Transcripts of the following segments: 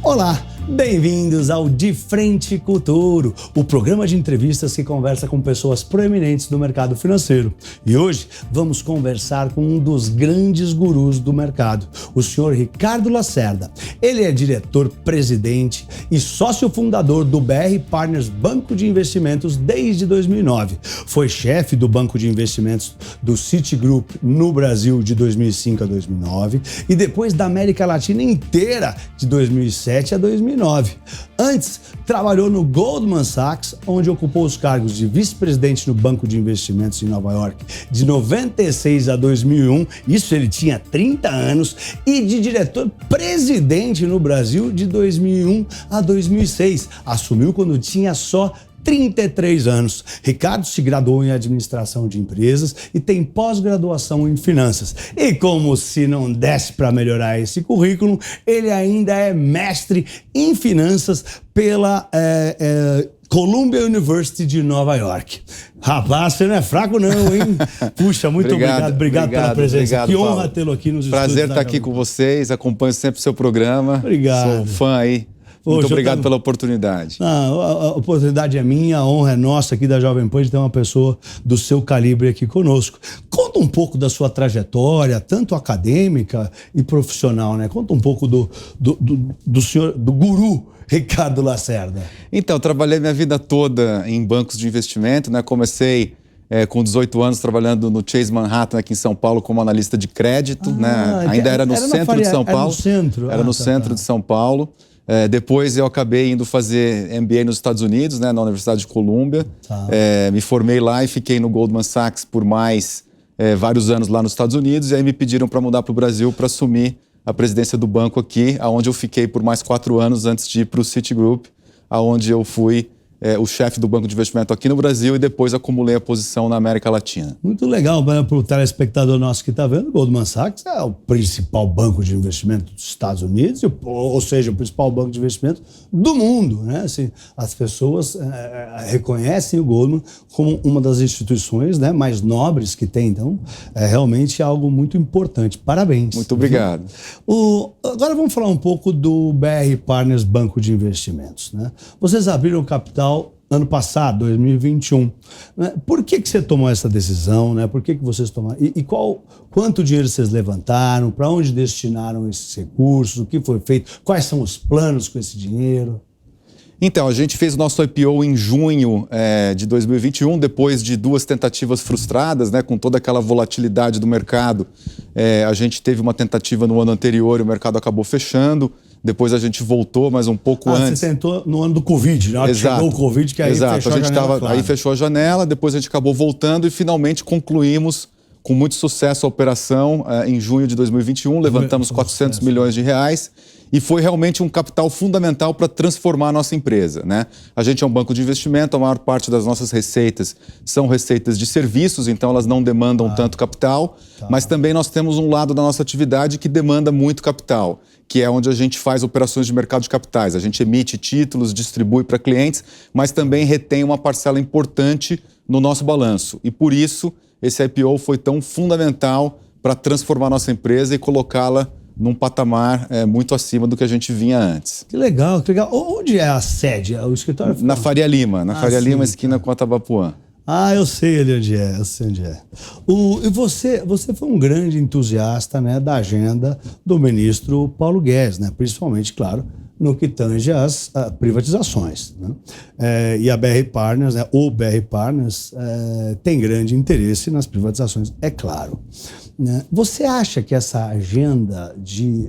Olá, bem-vindos ao De Frente com o Touro, o programa de entrevistas que conversa com pessoas proeminentes do mercado financeiro. E hoje vamos conversar com um dos grandes gurus do mercado, o senhor Ricardo Lacerda. Ele é diretor-presidente e sócio fundador do BR Partners Banco de Investimentos desde 2009. Foi chefe do Banco de Investimentos do Citigroup no Brasil de 2005 a 2009 e depois da América Latina inteira de 2007 a 2009. Antes, trabalhou no Goldman Sachs, onde ocupou os cargos de vice-presidente no Banco de Investimentos em Nova York de 96 a 2001, isso ele tinha 30 anos, e de diretor-presidente no Brasil de 2001 a 2006. Assumiu quando tinha só 33 anos. Ricardo se graduou em administração de empresas e tem pós-graduação em finanças. E como se não desse para melhorar esse currículo, ele ainda é mestre em finanças pela Columbia University de Nova York. Rapaz, você não é fraco não, hein? Puxa, muito obrigado pela presença. Que honra tê-lo aqui nos estúdios. Prazer estar aqui com vocês, acompanho sempre o seu programa. Obrigado. Sou fã aí. Muito obrigado pela oportunidade. A oportunidade é minha, a honra é nossa aqui da Jovem Pan de ter uma pessoa do seu calibre aqui conosco. Conta um pouco da sua trajetória, tanto acadêmica e profissional, né? Conta um pouco do senhor, do guru Ricardo Lacerda. Então, eu trabalhei minha vida toda em bancos de investimento, né? Comecei com 18 anos trabalhando no Chase Manhattan aqui em São Paulo como analista de crédito, né? Ainda era no centro de São Paulo. Era no centro de São Paulo. Depois eu acabei indo fazer MBA nos Estados Unidos, né, na Universidade de Columbia. Me formei lá e fiquei no Goldman Sachs por mais vários anos lá nos Estados Unidos. E aí me pediram para mudar para o Brasil para assumir a presidência do banco aqui, onde eu fiquei por mais 4 anos antes de ir para o Citigroup, onde eu fui o chefe do Banco de Investimento aqui no Brasil e depois acumulei a posição na América Latina. Muito legal, né, para o telespectador nosso que está vendo, o Goldman Sachs é o principal banco de investimento dos Estados Unidos, ou seja, o principal banco de investimento do mundo, né? Assim, as pessoas reconhecem o Goldman como uma das instituições, né, mais nobres que tem, então é realmente algo muito importante. Parabéns. Muito obrigado. Agora vamos falar um pouco do BR Partners Banco de Investimentos, né? Vocês abriram capital ano passado, 2021. Né? Por que você tomou essa decisão? Né? Por que vocês tomaram? Quanto dinheiro vocês levantaram? Para onde destinaram esses recursos? O que foi feito? Quais são os planos com esse dinheiro? Então, a gente fez o nosso IPO em junho de 2021, depois de 2 tentativas frustradas, né, com toda aquela volatilidade do mercado. A gente teve uma tentativa no ano anterior e o mercado acabou fechando. Depois a gente voltou, mas um pouco antes. Você tentou no ano do Covid, né? Exato. Chegou o Covid, que aí fechou a janela. Aí fechou a janela, depois a gente acabou voltando e finalmente concluímos com muito sucesso a operação em junho de 2021. Levantamos 400 milhões de reais e foi realmente um capital fundamental para transformar a nossa empresa, né? A gente é um banco de investimento, a maior parte das nossas receitas são receitas de serviços, então elas não demandam tanto capital, mas também nós temos um lado da nossa atividade que demanda muito capital, que é onde a gente faz operações de mercado de capitais. A gente emite títulos, distribui para clientes, mas também retém uma parcela importante no nosso balanço. E por isso, esse IPO foi tão fundamental para transformar a nossa empresa e colocá-la num patamar muito acima do que a gente vinha antes. Que legal, que legal. Onde é a sede? O escritório? Na Faria Lima, Lima, esquina com a Tabapuã. Eu sei ali onde é, E você foi um grande entusiasta, né, da agenda do ministro Paulo Guedes, né, principalmente, claro, no que tange às privatizações, né? E a BR Partners, né, o BR Partners, tem grande interesse nas privatizações, é claro. Né? Você acha que essa agenda de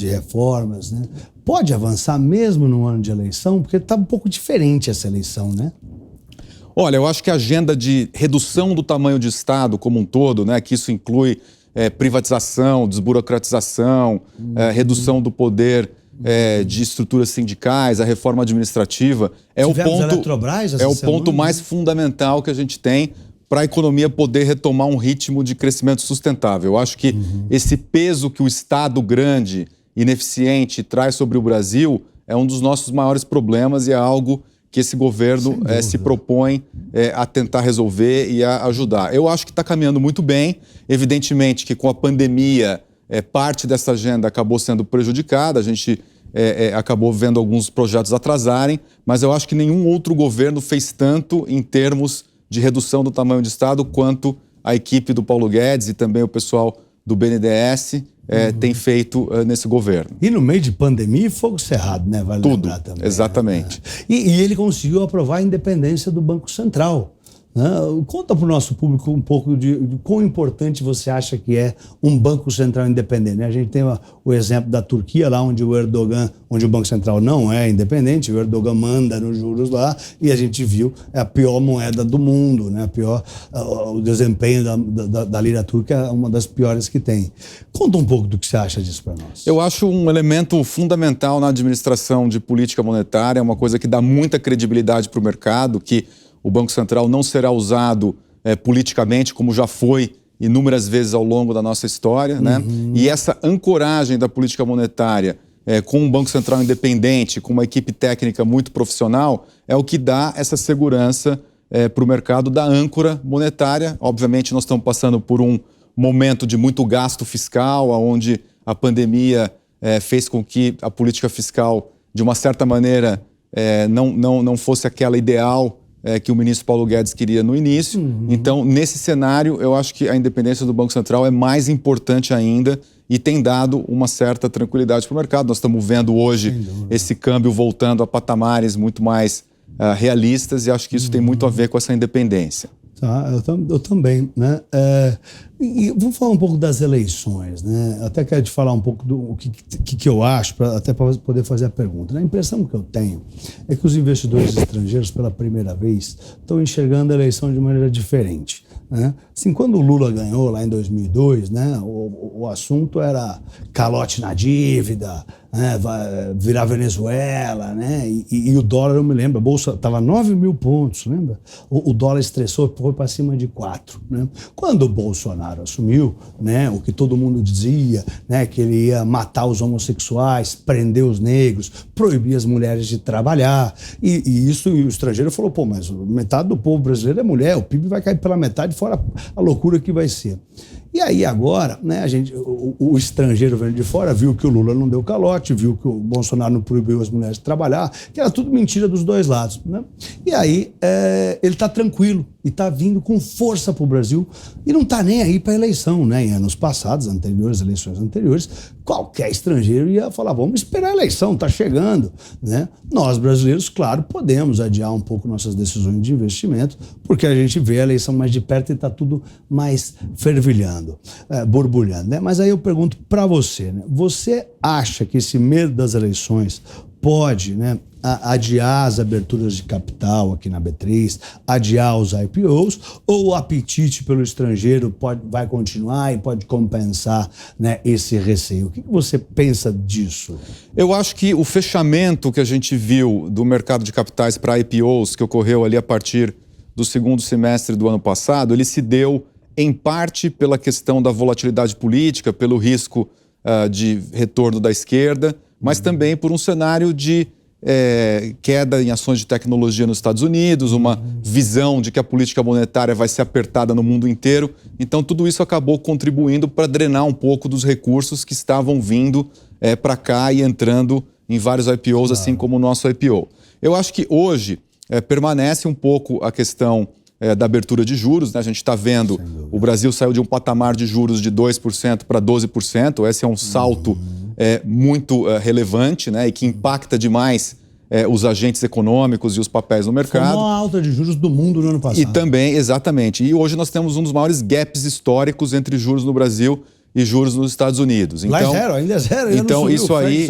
reformas, né, pode avançar mesmo no ano de eleição? Porque está um pouco diferente essa eleição, né? Olha, eu acho que a agenda de redução do tamanho de Estado como um todo, né, que isso inclui privatização, desburocratização, redução do poder de estruturas sindicais, a reforma administrativa, é o ponto mais fundamental que a gente tem para a economia poder retomar um ritmo de crescimento sustentável. Eu acho que esse peso que o Estado grande, ineficiente, traz sobre o Brasil é um dos nossos maiores problemas e é algo que esse governo se propõe a tentar resolver e a ajudar. Eu acho que está caminhando muito bem. Evidentemente que com a pandemia, parte dessa agenda acabou sendo prejudicada. A gente acabou vendo alguns projetos atrasarem, mas eu acho que nenhum outro governo fez tanto em termos de redução do tamanho do Estado quanto a equipe do Paulo Guedes e também o pessoal do BNDES tem feito nesse governo. E no meio de pandemia e fogo cerrado, né? Vale Tudo, lembrar também. exatamente. E ele conseguiu aprovar a independência do Banco Central. Conta para o nosso público um pouco de quão importante você acha que é um Banco Central independente, né? A gente tem o exemplo da Turquia, lá onde onde o Banco Central não é independente, o Erdogan manda nos juros lá, e a gente viu a pior moeda do mundo, né? O desempenho da lira turca é uma das piores que tem. Conta um pouco do que você acha disso para nós. Eu acho um elemento fundamental na administração de política monetária, uma coisa que dá muita credibilidade para o mercado, que o Banco Central não será usado politicamente, como já foi inúmeras vezes ao longo da nossa história, né? E essa ancoragem da política monetária com um Banco Central independente, com uma equipe técnica muito profissional, é o que dá essa segurança para o mercado da âncora monetária. Obviamente, nós estamos passando por um momento de muito gasto fiscal, onde a pandemia fez com que a política fiscal, de uma certa maneira, não fosse aquela ideal que o ministro Paulo Guedes queria no início. Então, nesse cenário, eu acho que a independência do Banco Central é mais importante ainda e tem dado uma certa tranquilidade para o mercado. Nós estamos vendo hoje esse câmbio voltando a patamares muito mais realistas e acho que isso tem muito a ver com essa independência. Tá, eu também, né? E vamos falar um pouco das eleições, né? Até quero te falar um pouco do que eu acho, até para poder fazer a pergunta. A impressão que eu tenho é que os investidores estrangeiros, pela primeira vez, estão enxergando a eleição de maneira diferente, né? Assim, quando o Lula ganhou lá em 2002, né, o assunto era calote na dívida, né, virar Venezuela, né, e o dólar, eu me lembro, a bolsa estava 9 mil pontos, lembra? O dólar estressou, foi para cima de 4, né? Quando o Bolsonaro assumiu, né, o que todo mundo dizia, né, que ele ia matar os homossexuais, prender os negros, proibir as mulheres de trabalhar, e isso o estrangeiro falou, pô, mas metade do povo brasileiro é mulher, o PIB vai cair pela metade, fora a loucura que vai ser. E aí agora, né, o estrangeiro vendo de fora viu que o Lula não deu calote, viu que o Bolsonaro não proibiu as mulheres de trabalhar, que era tudo mentira dos dois lados, né? E aí ele está tranquilo e está vindo com força para o Brasil e não está nem aí para a eleição, né? Em anos passados, eleições anteriores, qualquer estrangeiro ia falar, vamos esperar a eleição, está chegando, né? Nós brasileiros, claro, podemos adiar um pouco nossas decisões de investimento, porque a gente vê a eleição mais de perto e está tudo mais fervilhando, borbulhando, né? Mas aí eu pergunto para você, né? Você acha que esse medo das eleições pode, né, adiar as aberturas de capital aqui na B3, adiar os IPOs, ou o apetite pelo estrangeiro vai continuar e pode compensar, né, esse receio? O que você pensa disso? Eu acho que o fechamento que a gente viu do mercado de capitais para IPOs, que ocorreu ali a partir do segundo semestre do ano passado, ele se deu em parte pela questão da volatilidade política, pelo risco de retorno da esquerda, mas também por um cenário de queda em ações de tecnologia nos Estados Unidos, uma visão de que a política monetária vai ser apertada no mundo inteiro. Então, tudo isso acabou contribuindo para drenar um pouco dos recursos que estavam vindo para cá e entrando em vários IPOs, assim como o nosso IPO. Eu acho que hoje permanece um pouco a questão da abertura de juros, né? A gente está vendo, o Brasil saiu de um patamar de juros de 2% para 12%, esse é um salto muito relevante, né? E que impacta demais os agentes econômicos e os papéis no mercado. Foi a maior alta de juros do mundo no ano passado. E também, exatamente, e hoje nós temos um dos maiores gaps históricos entre juros no Brasil e juros nos Estados Unidos. Então, lá é zero, ainda é zero. Então isso aí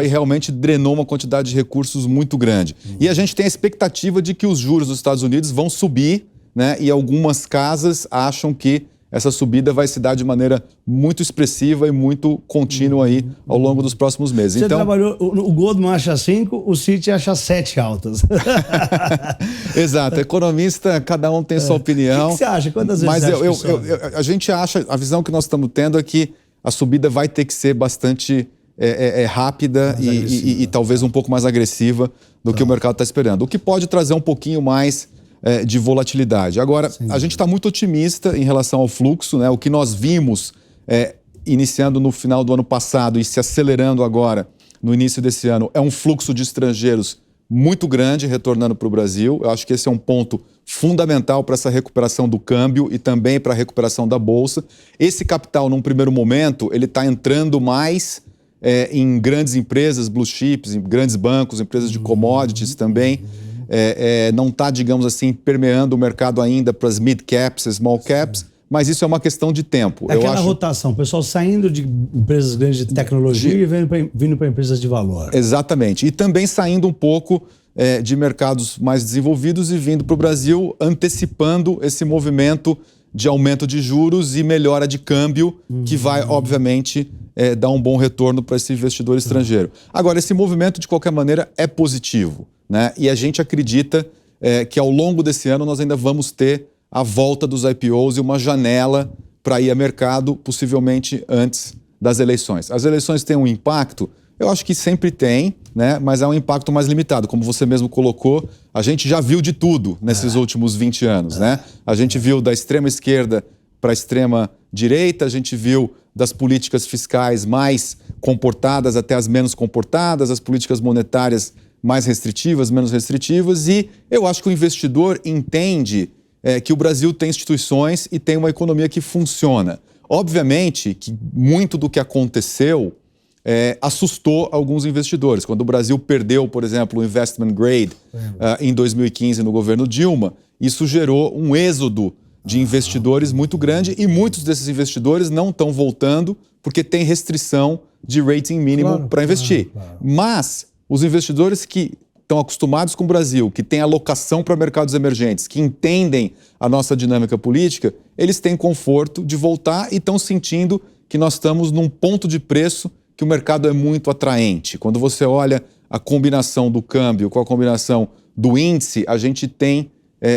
realmente drenou uma quantidade de recursos muito grande. E a gente tem a expectativa de que os juros dos Estados Unidos vão subir, né? E algumas casas acham que essa subida vai se dar de maneira muito expressiva e muito contínua aí ao longo dos próximos meses. Você trabalhou, o Goldman acha 5, o Citi acha 7 altas. Exato, economista, cada um tem sua opinião. O que você acha? Quantas vezes a gente acha, a visão que nós estamos tendo é que a subida vai ter que ser bastante rápida e talvez um pouco mais agressiva do que o mercado está esperando. O que pode trazer um pouquinho mais de volatilidade. Agora, a gente está muito otimista em relação ao fluxo, né? O que nós vimos iniciando no final do ano passado e se acelerando agora no início desse ano, é um fluxo de estrangeiros muito grande retornando para o Brasil. Eu acho que esse é um ponto fundamental para essa recuperação do câmbio e também para a recuperação da Bolsa. Esse capital, num primeiro momento, ele está entrando mais em grandes empresas, blue chips, em grandes bancos, empresas de commodities também. Não está, digamos assim, permeando o mercado ainda para as mid caps, small caps, mas isso é uma questão de tempo. Aquela rotação, o pessoal saindo de empresas grandes de tecnologia e vindo para empresas de valor. Exatamente. E também saindo um pouco de mercados mais desenvolvidos e vindo para o Brasil, antecipando esse movimento de aumento de juros e melhora de câmbio, que vai, obviamente, dar um bom retorno para esse investidor estrangeiro. Agora, esse movimento, de qualquer maneira, é positivo, né? E a gente acredita que ao longo desse ano nós ainda vamos ter a volta dos IPOs e uma janela para ir a mercado, possivelmente antes das eleições. As eleições têm um impacto? Eu acho que sempre tem, né? Mas é um impacto mais limitado. Como você mesmo colocou, a gente já viu de tudo nesses últimos 20 anos, né? A gente viu da extrema esquerda para a extrema direita, a gente viu das políticas fiscais mais comportadas até as menos comportadas, as políticas monetárias mais restritivas, menos restritivas, e eu acho que o investidor entende que o Brasil tem instituições e tem uma economia que funciona. Obviamente que muito do que aconteceu assustou alguns investidores. Quando o Brasil perdeu, por exemplo, o investment grade em 2015 no governo Dilma, isso gerou um êxodo de investidores muito grande e muitos desses investidores não estão voltando porque tem restrição de rating mínimo para investir. Mas os investidores que estão acostumados com o Brasil, que têm alocação para mercados emergentes, que entendem a nossa dinâmica política, eles têm conforto de voltar e estão sentindo que nós estamos num ponto de preço que o mercado é muito atraente. Quando você olha a combinação do câmbio com a combinação do índice, a gente tem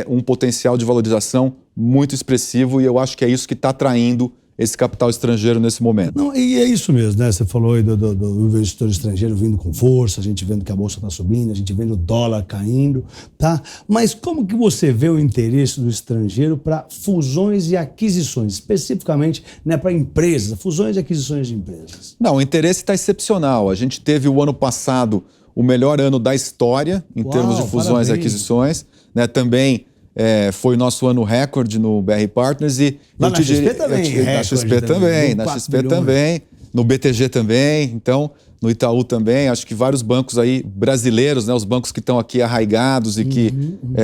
um potencial de valorização muito expressivo e eu acho que é isso que está atraindo esse capital estrangeiro nesse momento. Não, e é isso mesmo, né? Você falou aí do investidor estrangeiro vindo com força, a gente vendo que a bolsa está subindo, a gente vendo o dólar caindo, tá? Mas como que você vê o interesse do estrangeiro para fusões e aquisições, especificamente, né, para empresas, fusões e aquisições de empresas? Não, o interesse está excepcional. A gente teve o ano passado o melhor ano da história em termos de fusões e aquisições, né? Também foi nosso ano recorde no BR Partners e na XP também, na XP também, na XP também, no BTG também, então no Itaú também. Acho que vários bancos aí brasileiros, né, os bancos que estão aqui arraigados e que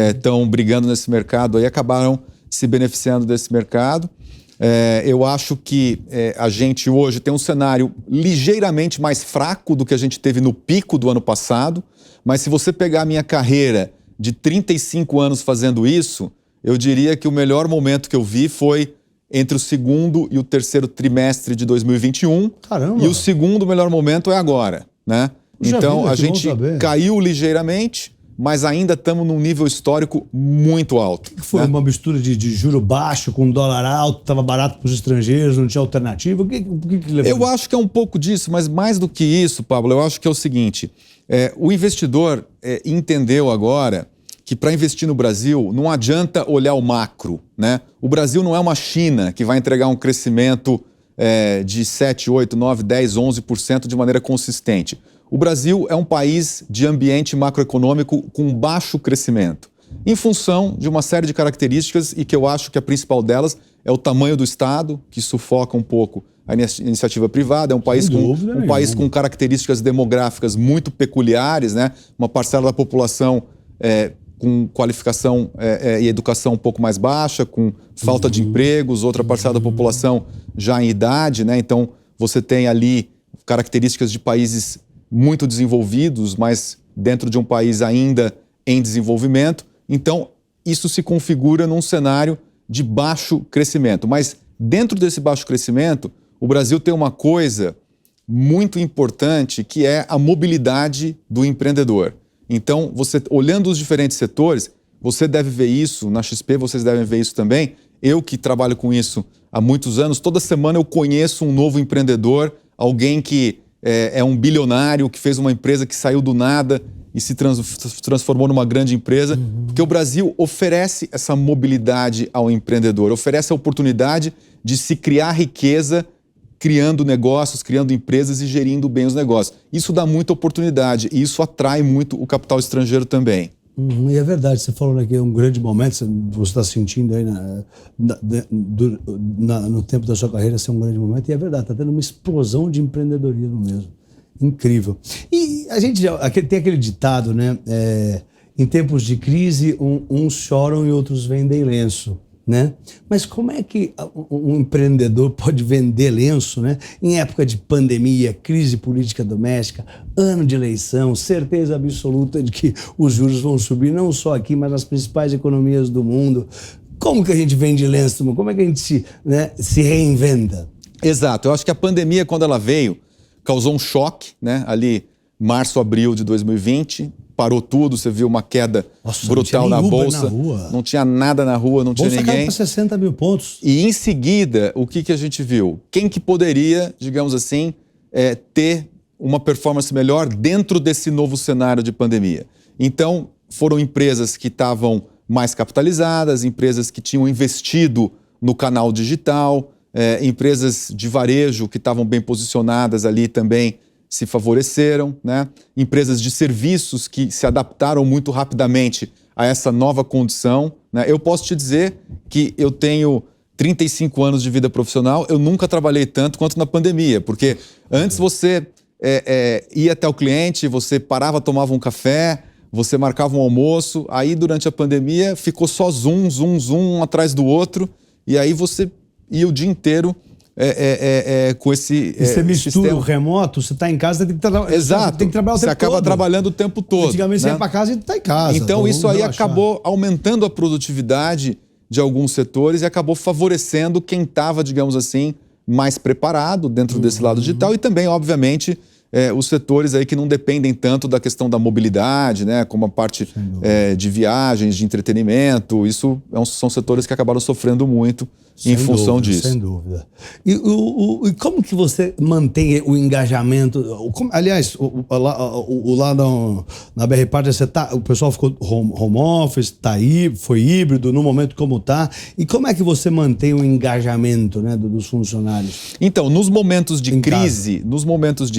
estão brigando nesse mercado aí acabaram se beneficiando desse mercado. Eu acho que a gente hoje tem um cenário ligeiramente mais fraco do que a gente teve no pico do ano passado, mas se você pegar a minha carreira de 35 anos fazendo isso, eu diria que o melhor momento que eu vi foi entre o segundo e o terceiro trimestre de 2021. Caramba! E o segundo melhor momento é agora, né? Então, a gente caiu ligeiramente, mas ainda estamos num nível histórico muito alto. Foi uma mistura de juro baixo com dólar alto, estava barato para os estrangeiros, não tinha alternativa? O que levou? Eu acho que é um pouco disso, mas mais do que isso, Pablo, eu acho que é o seguinte, o investidor entendeu agora que para investir no Brasil não adianta olhar o macro, né? O Brasil não é uma China que vai entregar um crescimento de 7, 8, 9, 10, 11% de maneira consistente. O Brasil é um país de ambiente macroeconômico com baixo crescimento, em função de uma série de características e que eu acho que a principal delas é o tamanho do Estado, que sufoca um pouco a iniciativa privada. É um país com características demográficas muito peculiares, né? Uma parcela da população com qualificação e educação um pouco mais baixa, com falta de empregos, outra parcela da população já em idade, né? Então você tem ali características de países muito desenvolvidos, mas dentro de um país ainda em desenvolvimento. Então, isso se configura num cenário de baixo crescimento. Mas dentro desse baixo crescimento, o Brasil tem uma coisa muito importante que é a mobilidade do empreendedor. Então, você olhando os diferentes setores, você deve ver isso, na XP vocês devem ver isso também. Eu que trabalho com isso há muitos anos, toda semana eu conheço um novo empreendedor, alguém que é um bilionário, que fez uma empresa que saiu do nada e se transformou numa grande empresa, porque o Brasil oferece essa mobilidade ao empreendedor, oferece a oportunidade de se criar riqueza criando negócios, criando empresas e gerindo bem os negócios. Isso dá muita oportunidade e isso atrai muito o capital estrangeiro também. E é verdade, você falou que é um grande momento, você está sentindo aí no tempo da sua carreira ser um grande momento, e é verdade, está tendo uma explosão de empreendedorismo mesmo. Incrível. E a gente tem aquele ditado, né? Em tempos de crise, uns choram e outros vendem lenço, né? Mas como é que um empreendedor pode vender lenço, né? Em época de pandemia, crise política doméstica, ano de eleição, certeza absoluta de que os juros vão subir, não só aqui, mas nas principais economias do mundo. Como que a gente vende lenço? Como é que a gente se reinventa? Exato. Eu acho que a pandemia, quando ela veio, causou um choque, né? Ali, março, abril de 2020, parou tudo, você viu uma queda brutal na Bolsa. Não tinha nada na rua, não tinha ninguém. Bolsa caiu para 60 mil pontos. E em seguida, o que a gente viu? Quem que poderia, digamos assim, ter uma performance melhor dentro desse novo cenário de pandemia? Então, foram empresas que estavam mais capitalizadas, empresas que tinham investido no canal digital, empresas de varejo que estavam bem posicionadas ali também se favoreceram, né? Empresas de serviços que se adaptaram muito rapidamente a essa nova condição, né? Eu posso te dizer que eu tenho 35 anos de vida profissional, eu nunca trabalhei tanto quanto na pandemia, porque antes você ia até o cliente, você parava, tomava um café, você marcava um almoço, aí durante a pandemia ficou só zoom, um atrás do outro, e aí você ia o dia inteiro com esse você mistura sistema. O remoto, você está em casa, você tem que trabalhar. Exato. Tem que trabalhar o tempo você acaba todo. Trabalhando o tempo todo. Antigamente você ia para casa e está em casa. Então isso aí acabou aumentando a produtividade de alguns setores e acabou favorecendo quem estava, digamos assim, mais preparado dentro desse lado digital e também, obviamente, os setores aí que não dependem tanto da questão da mobilidade, né, como a parte de viagens, de entretenimento. Isso são setores que acabaram sofrendo muito em função disso. Sem dúvida. E como que você mantém o engajamento? Aliás, lá na BR Partners, o pessoal ficou home office, tá aí, foi híbrido, no momento como está. E como é que você mantém o engajamento, né, dos funcionários? Então, nos momentos de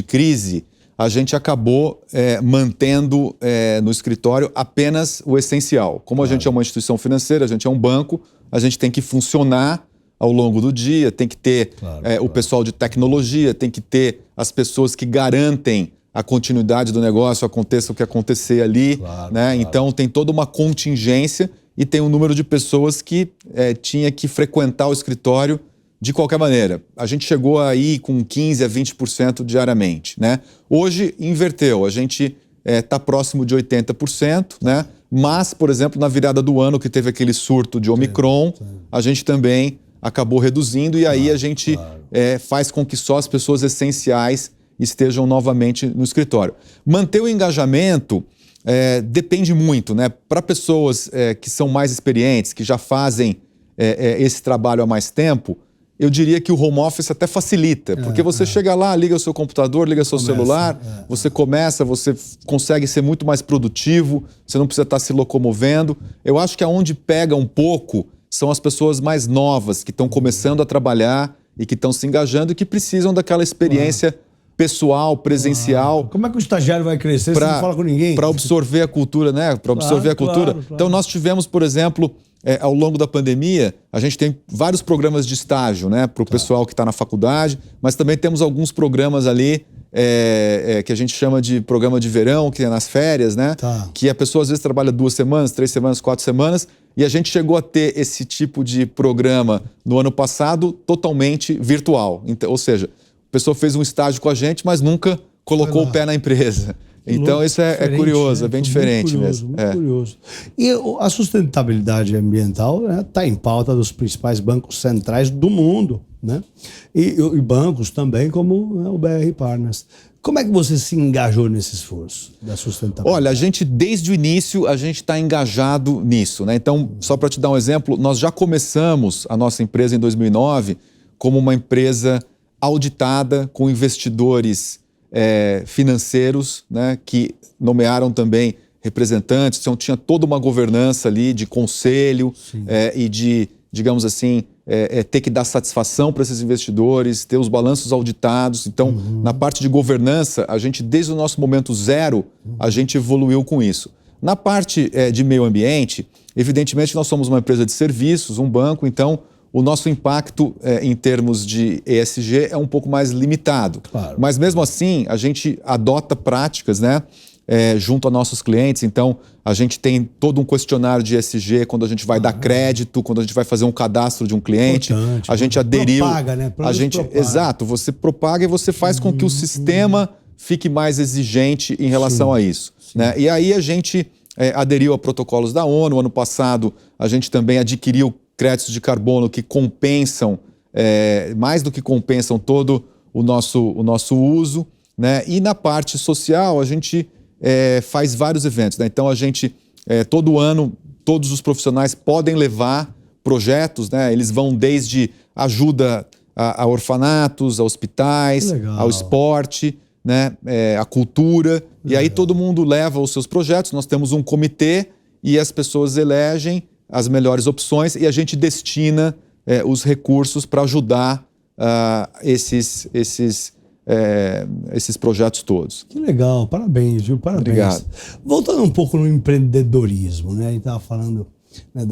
crise, a gente acabou mantendo no escritório apenas o essencial. Como a gente é uma instituição financeira, a gente é um banco, a gente tem que funcionar ao longo do dia, tem que ter o pessoal de tecnologia, tem que ter as pessoas que garantem a continuidade do negócio, aconteça o que acontecer ali, né? Então tem toda uma contingência e tem um número de pessoas que tinha que frequentar o escritório de qualquer maneira. A gente chegou aí com 15% a 20% diariamente, né? Hoje inverteu, a gente está próximo de 80%, né? Mas, por exemplo, na virada do ano que teve aquele surto de Omicron, a gente também acabou reduzindo e aí a gente faz com que só as pessoas essenciais estejam novamente no escritório. Manter o engajamento depende muito, né? Para pessoas que são mais experientes, que já fazem esse trabalho há mais tempo, eu diria que o home office até facilita, porque você chega lá, liga o seu computador, liga o seu celular, você consegue ser muito mais produtivo, você não precisa estar se locomovendo. Eu acho que aonde pega um pouco são as pessoas mais novas, que estão começando a trabalhar e que estão se engajando e que precisam daquela experiência pessoal, presencial. Como é que o estagiário vai crescer se não fala com ninguém? Para absorver a cultura, né? Para absorver a cultura. Claro. Então nós tivemos, por exemplo, ao longo da pandemia, a gente tem vários programas de estágio, né, para o pessoal que está na faculdade, mas também temos alguns programas ali que a gente chama de programa de verão, que é nas férias, né? Que a pessoa às vezes trabalha 2 semanas, 3 semanas, 4 semanas, e a gente chegou a ter esse tipo de programa no ano passado totalmente virtual. Então, ou seja, a pessoa fez um estágio com a gente, mas nunca colocou o pé na empresa. Então isso é curioso, é bem diferente mesmo. Muito curioso. E a sustentabilidade ambiental está em pauta dos principais bancos centrais do mundo, né? E bancos também como o BR Partners. Como é que você se engajou nesse esforço da sustentabilidade? Olha, a gente desde o início a gente está engajado nisso, né? Então, só para te dar um exemplo, nós já começamos a nossa empresa em 2009 como uma empresa auditada com investidores financeiros, né, que nomearam também representantes, então tinha toda uma governança ali de conselho e de, digamos assim, ter que dar satisfação para esses investidores, ter os balanços auditados. Então, na parte de governança, a gente, desde o nosso momento zero, a gente evoluiu com isso. Na parte de meio ambiente, evidentemente nós somos uma empresa de serviços, um banco, então o nosso impacto em termos de ESG é um pouco mais limitado. Claro. Mas mesmo assim, a gente adota práticas, né? Junto a nossos clientes. Então, a gente tem todo um questionário de ESG quando a gente vai dar crédito, quando a gente vai fazer um cadastro de um cliente. Importante. A gente aderiu. Propaga, né? Exato, você propaga e você faz com que o sistema fique mais exigente em relação a isso. Né? E aí a gente aderiu a protocolos da ONU. Ano passado, a gente também adquiriu créditos de carbono que compensam, mais do que compensam todo o nosso uso. Né? E na parte social, a gente faz vários eventos. Né? Então, a gente, todo ano, todos os profissionais podem levar projetos, né? Eles vão desde ajuda a orfanatos, a hospitais, ao esporte, né? A cultura. E aí todo mundo leva os seus projetos. Nós temos um comitê e as pessoas elegem as melhores opções e a gente destina os recursos para ajudar esses projetos todos. Que legal, parabéns, viu? Parabéns. Obrigado. Voltando um pouco no empreendedorismo, né? A gente estava falando, né,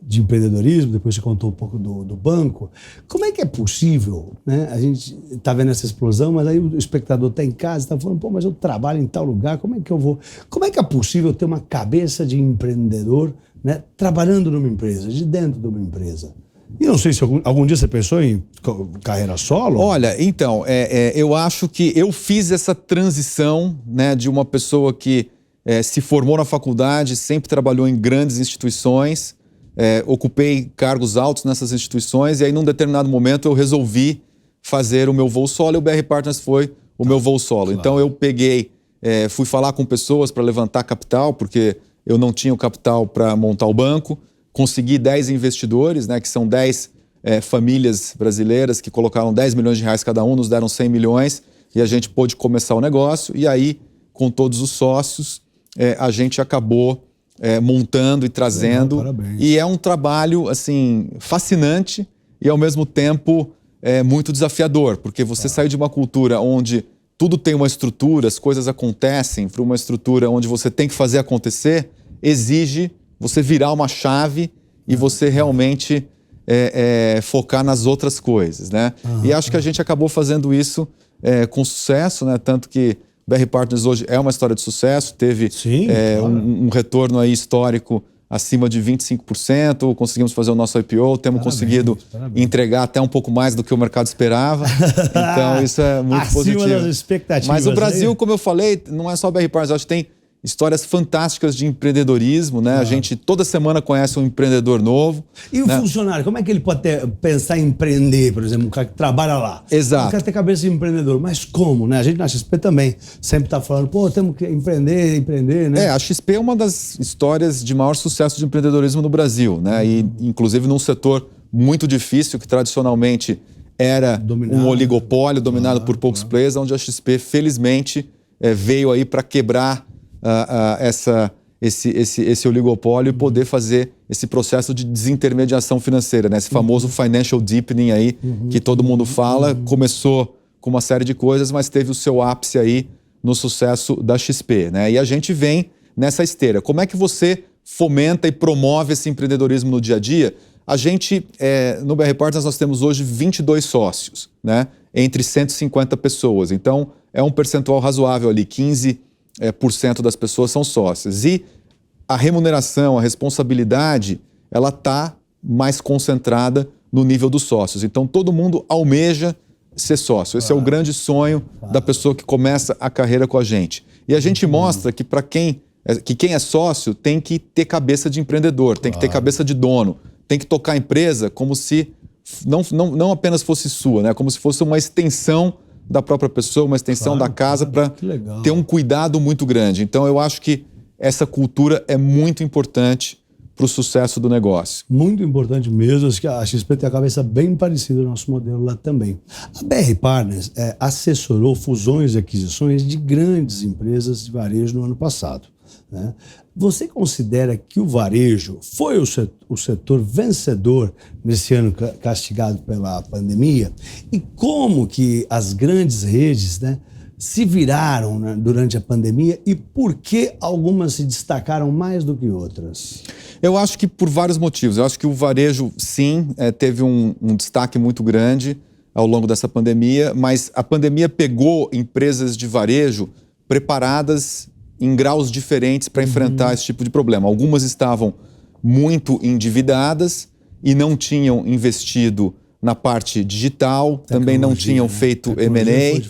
de empreendedorismo, depois você contou um pouco do banco. Como é que é possível, né? A gente está vendo essa explosão, mas aí o espectador está em casa e está falando, pô, mas eu trabalho em tal lugar, como é que eu vou? Como é que é possível ter uma cabeça de empreendedor, né, trabalhando numa empresa, de dentro de uma empresa? E não sei se algum dia você pensou em carreira solo? Olha, então, eu acho que eu fiz essa transição, né, de uma pessoa que se formou na faculdade, sempre trabalhou em grandes instituições, ocupei cargos altos nessas instituições e aí num determinado momento eu resolvi fazer o meu voo solo e o BR Partners foi o meu voo solo. Claro. Então eu peguei, fui falar com pessoas para levantar capital, porque eu não tinha o capital para montar o banco. Consegui 10 investidores, né, que são 10 famílias brasileiras que colocaram 10 milhões de reais cada um, nos deram 100 milhões e a gente pôde começar o negócio. E aí, com todos os sócios, a gente acabou montando e trazendo. Parabéns. E é um trabalho assim, fascinante e, ao mesmo tempo, muito desafiador, porque você saiu de uma cultura onde tudo tem uma estrutura, as coisas acontecem, para uma estrutura onde você tem que fazer acontecer, exige você virar uma chave e você realmente focar nas outras coisas, né? E acho que a gente acabou fazendo isso com sucesso, né? Tanto que BR Partners hoje é uma história de sucesso, teve claro, um retorno aí histórico acima de 25%, conseguimos fazer o nosso IPO, temos conseguido entregar até um pouco mais do que o mercado esperava, então isso é muito positivo. Acima das expectativas. Mas o Brasil, como eu falei, não é só BR Partners, acho que tem histórias fantásticas de empreendedorismo, né? A gente toda semana conhece um empreendedor novo. E o funcionário, como é que ele pode pensar em empreender, por exemplo, um cara que trabalha lá? Exato. Não quer ter cabeça de empreendedor, mas como, né? A gente na XP também sempre está falando, pô, temos que empreender, né? A XP é uma das histórias de maior sucesso de empreendedorismo no Brasil, né? E inclusive num setor muito difícil, que tradicionalmente era um oligopólio dominado por poucos players, onde a XP, felizmente, veio aí para quebrar esse oligopólio e poder fazer esse processo de desintermediação financeira, né? Esse famoso financial deepening aí, que todo mundo fala, começou com uma série de coisas, mas teve o seu ápice aí no sucesso da XP, né? E a gente vem nessa esteira. Como é que você fomenta e promove esse empreendedorismo no dia a dia? A gente, no BR Partners, nós temos hoje 22 sócios, né? Entre 150 pessoas. Então, é um percentual razoável ali, 15% das pessoas são sócias. E a remuneração, a responsabilidade, ela está mais concentrada no nível dos sócios. Então, todo mundo almeja ser sócio. Esse é o grande sonho da pessoa que começa a carreira com a gente. E a gente mostra que quem é sócio tem que ter cabeça de empreendedor, tem que ter cabeça de dono, tem que tocar a empresa como se não apenas fosse sua, né? Como se fosse uma extensão da própria pessoa, uma extensão da casa, para ter um cuidado muito grande. Então, eu acho que essa cultura é muito importante para o sucesso do negócio. Muito importante mesmo. Acho que a XP tem a cabeça bem parecida no nosso modelo lá também. A BR Partners assessorou fusões e aquisições de grandes empresas de varejo no ano passado. né? Você considera que o varejo foi o setor vencedor nesse ano castigado pela pandemia? E como que as grandes redes, né, se viraram, né, durante a pandemia e por que algumas se destacaram mais do que outras? Eu acho que por vários motivos. Eu acho que o varejo, sim, teve um destaque muito grande ao longo dessa pandemia, mas a pandemia pegou empresas de varejo preparadas em graus diferentes para enfrentar esse tipo de problema. Algumas estavam muito endividadas e não tinham investido na parte digital, também não tinham feito M&A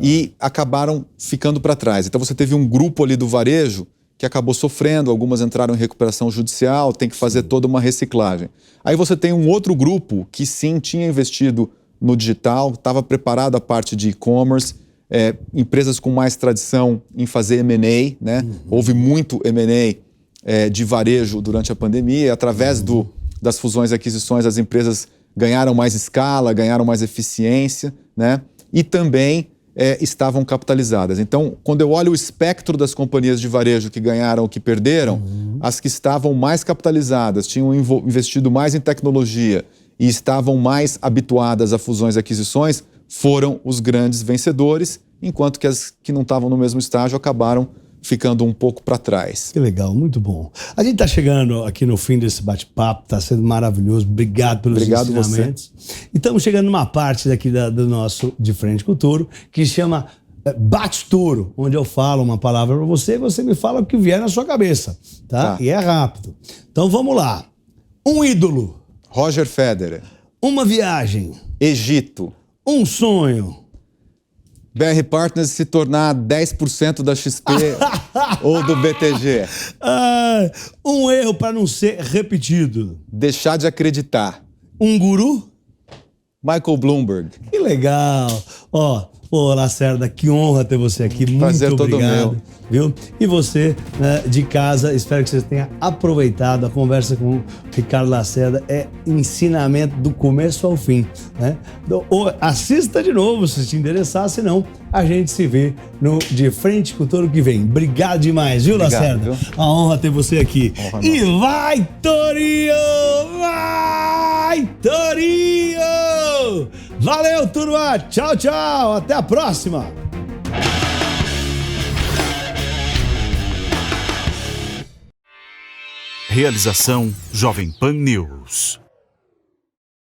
e acabaram ficando para trás. Então você teve um grupo ali do varejo que acabou sofrendo, algumas entraram em recuperação judicial, tem que fazer toda uma reciclagem. Aí você tem um outro grupo que sim tinha investido no digital, estava preparado a parte de e-commerce, empresas com mais tradição em fazer M&A, né? Houve muito M&A de varejo durante a pandemia, e através das fusões e aquisições as empresas ganharam mais escala, ganharam mais eficiência, né? E também estavam capitalizadas. Então, quando eu olho o espectro das companhias de varejo que ganharam ou que perderam, as que estavam mais capitalizadas, tinham investido mais em tecnologia e estavam mais habituadas a fusões e aquisições, foram os grandes vencedores, enquanto que as que não estavam no mesmo estágio acabaram ficando um pouco para trás. Que legal, muito bom. A gente está chegando aqui no fim desse bate-papo, está sendo maravilhoso. Obrigado pelos ensinamentos. E estamos chegando numa parte daqui do nosso De Frente com o Touro, que chama Bate-Touro, onde eu falo uma palavra para você e você me fala o que vier na sua cabeça, tá? E é rápido. Então vamos lá. Um ídolo. Roger Federer. Uma viagem. Egito. Um sonho. BR Partners se tornar 10% da XP ou do BTG. Um erro para não ser repetido. Deixar de acreditar. Um guru. Michael Bloomberg. Que legal. Pô, Lacerda, que honra ter você aqui. Muito obrigado. Todo meu. Viu? E você, né, de casa, espero que você tenha aproveitado a conversa com o Ricardo Lacerda. É ensinamento do começo ao fim, né? Assista de novo se te interessar, senão a gente se vê no De Frente com o Touro que vem. Obrigado demais, viu, Lacerda? Viu? A honra ter você aqui. E vai, Torinho! Vai, Torinho! Valeu, turma! Tchau, tchau! Até a próxima! Realização Jovem Pan News.